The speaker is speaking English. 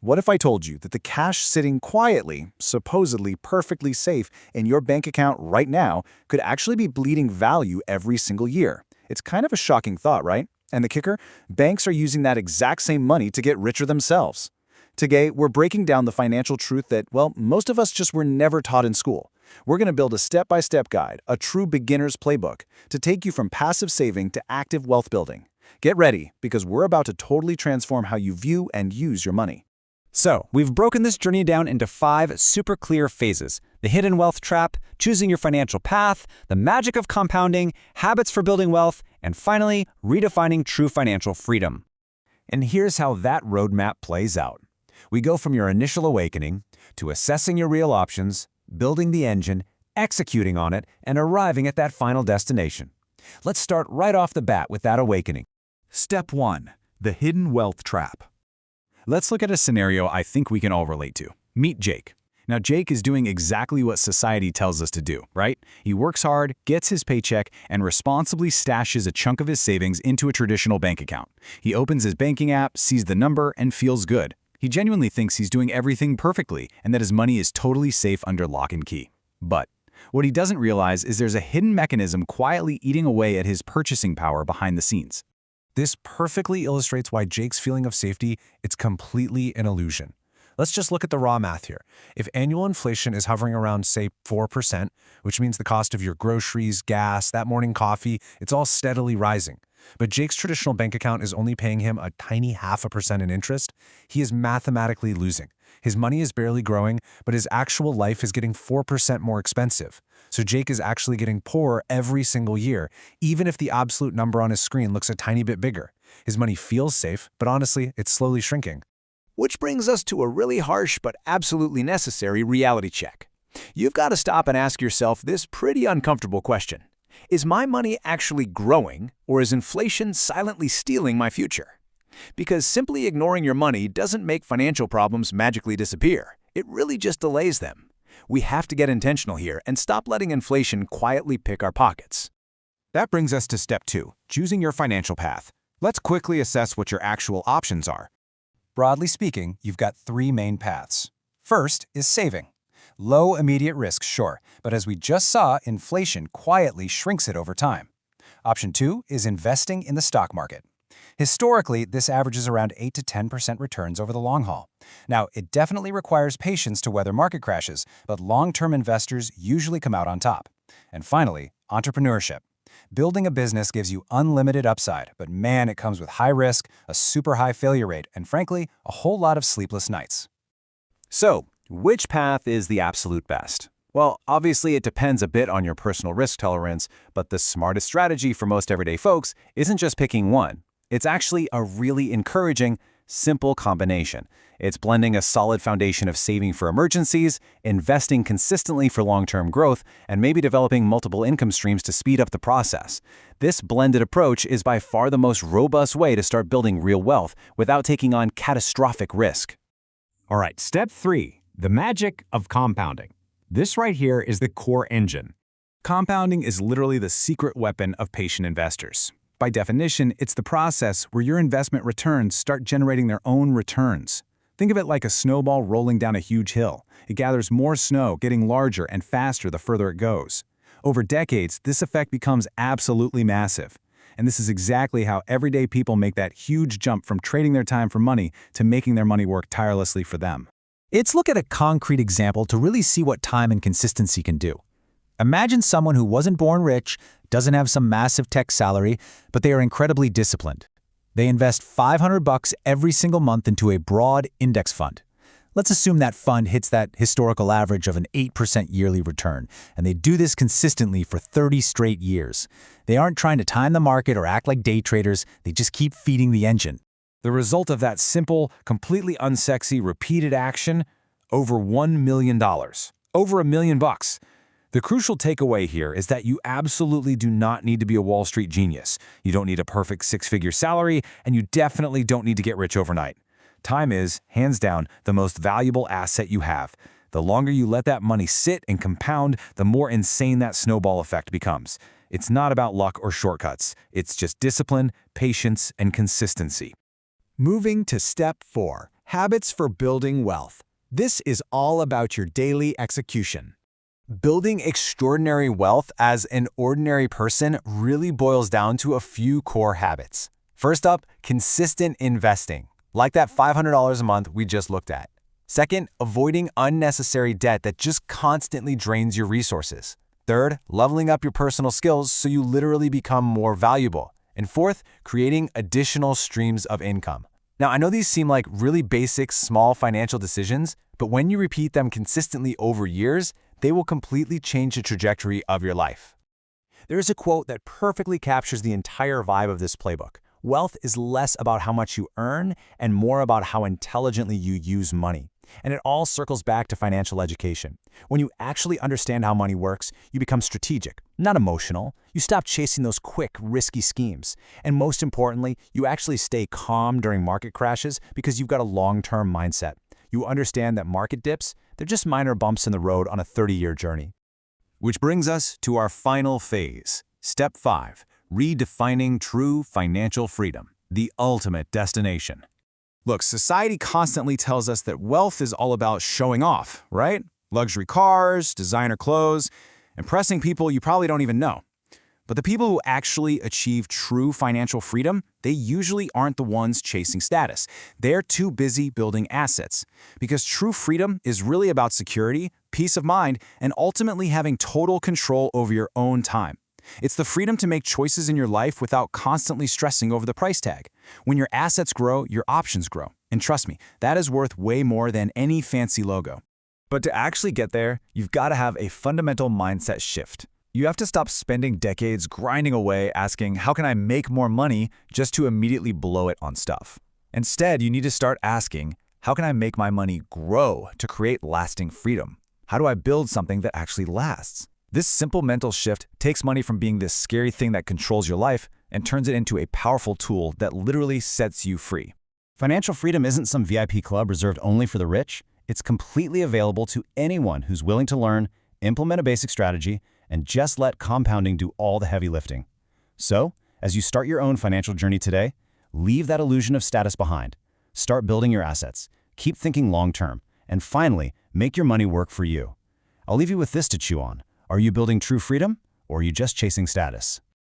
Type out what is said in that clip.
What if I told you that the cash sitting quietly, supposedly perfectly safe in your bank account right now could actually be bleeding value every single year? It's kind of a shocking thought, right? And the kicker? Banks are using that exact same money to get richer themselves. Today, we're breaking down the financial truth that, well, most of us just were never taught in school. We're going to build a step-by-step guide, a true beginner's playbook, to take you from passive saving to active wealth building. Get ready, because we're about to totally transform how you view and use your money. So, we've broken this journey down into 5 super clear phases: the hidden wealth trap, choosing your financial path, the magic of compounding, habits for building wealth, and finally, redefining true financial freedom. And here's how that roadmap plays out. We go from your initial awakening to assessing your real options, building the engine, executing on it, and arriving at that final destination. Let's start right off the bat with that awakening. Step 1. The hidden wealth trap. Let's look at a scenario I think we can all relate to. Meet Jake. Now, Jake is doing exactly what society tells us to do, right? He works hard, gets his paycheck, and responsibly stashes a chunk of his savings into a traditional bank account. He opens his banking app, sees the number, and feels good. He genuinely thinks he's doing everything perfectly and that his money is totally safe under lock and key. But what he doesn't realize is there's a hidden mechanism quietly eating away at his purchasing power behind the scenes. This perfectly illustrates why Jake's feeling of safety is completely an illusion. Let's just look at the raw math here. If annual inflation is hovering around, say, 4%, which means the cost of your groceries, gas, that morning coffee, it's all steadily rising. But Jake's traditional bank account is only paying him a tiny 0.5% in interest. He is mathematically losing. His money is barely growing, but his actual life is getting 4% more expensive. So Jake is actually getting poorer every single year, even if the absolute number on his screen looks a tiny bit bigger. His money feels safe, but honestly, it's slowly shrinking. Which brings us to a really harsh but absolutely necessary reality check. You've got to stop and ask yourself this pretty uncomfortable question. Is my money actually growing, or is inflation silently stealing my future? Because simply ignoring your money doesn't make financial problems magically disappear. It really just delays them. We have to get intentional here and stop letting inflation quietly pick our pockets. That brings us to step 2, choosing your financial path. Let's quickly assess what your actual options are. Broadly speaking, you've got 3 main paths. First is saving. Low immediate risk, sure, but as we just saw, inflation quietly shrinks it over time. Option 2 is investing in the stock market. Historically, this averages around 8 to 10% returns over the long haul. Now, it definitely requires patience to weather market crashes, but long-term investors usually come out on top. And finally, entrepreneurship. Building a business gives you unlimited upside, but man, it comes with high risk, a super high failure rate, and frankly, a whole lot of sleepless nights. So, which path is the absolute best? Well, obviously it depends a bit on your personal risk tolerance, but the smartest strategy for most everyday folks isn't just picking one. It's actually a really encouraging, simple combination. It's blending a solid foundation of saving for emergencies, investing consistently for long-term growth, and maybe developing multiple income streams to speed up the process. This blended approach is by far the most robust way to start building real wealth without taking on catastrophic risk. All right, step 3, the magic of compounding. This right here is the core engine. Compounding is literally the secret weapon of patient investors. By definition, it's the process where your investment returns start generating their own returns. Think of it like a snowball rolling down a huge hill. It gathers more snow, getting larger and faster the further it goes. Over decades, this effect becomes absolutely massive. And this is exactly how everyday people make that huge jump from trading their time for money to making their money work tirelessly for them. Let's look at a concrete example to really see what time and consistency can do. Imagine someone who wasn't born rich, doesn't have some massive tech salary, but they are incredibly disciplined. They invest $500 every single month into a broad index fund. Let's assume that fund hits that historical average of an 8% yearly return, and they do this consistently for 30 straight years. They aren't trying to time the market or act like day traders, they just keep feeding the engine. The result of that simple, completely unsexy, repeated action? Over $1 million. Over $1 million. The crucial takeaway here is that you absolutely do not need to be a Wall Street genius. You don't need a perfect 6-figure salary, and you definitely don't need to get rich overnight. Time is, hands down, the most valuable asset you have. The longer you let that money sit and compound, the more insane that snowball effect becomes. It's not about luck or shortcuts. It's just discipline, patience, and consistency. Moving to step 4, Habits for building wealth. This is all about your daily execution. Building extraordinary wealth as an ordinary person really boils down to a few core habits. First up, consistent investing, like that $500 a month we just looked at. Second, avoiding unnecessary debt that just constantly drains your resources. Third, leveling up your personal skills so you literally become more valuable. And fourth, creating additional streams of income. Now, I know these seem like really basic, small financial decisions, but when you repeat them consistently over years, they will completely change the trajectory of your life. There is a quote that perfectly captures the entire vibe of this playbook. Wealth is less about how much you earn and more about how intelligently you use money. And it all circles back to financial education. When you actually understand how money works, you become strategic, not emotional. You stop chasing those quick, risky schemes. And most importantly, you actually stay calm during market crashes because you've got a long-term mindset. You understand that market dips, they're just minor bumps in the road on a 30-year journey. Which brings us to our final phase. Step 5. Redefining true financial freedom, the ultimate destination. Look, society constantly tells us that wealth is all about showing off, right? Luxury cars, designer clothes, impressing people you probably don't even know. But the people who actually achieve true financial freedom, they usually aren't the ones chasing status. They're too busy building assets. Because true freedom is really about security, peace of mind, and ultimately having total control over your own time. It's the freedom to make choices in your life without constantly stressing over the price tag. When your assets grow, your options grow. And trust me, that is worth way more than any fancy logo. But to actually get there, you've got to have a fundamental mindset shift. You have to stop spending decades grinding away asking, how can I make more money, just to immediately blow it on stuff. Instead, you need to start asking, how can I make my money grow to create lasting freedom? How do I build something that actually lasts? This simple mental shift takes money from being this scary thing that controls your life and turns it into a powerful tool that literally sets you free. Financial freedom isn't some VIP club reserved only for the rich. It's completely available to anyone who's willing to learn, implement a basic strategy, and just let compounding do all the heavy lifting. So, as you start your own financial journey today, leave that illusion of status behind. Start building your assets, keep thinking long-term, and finally, make your money work for you. I'll leave you with this to chew on. Are you building true freedom, or are you just chasing status?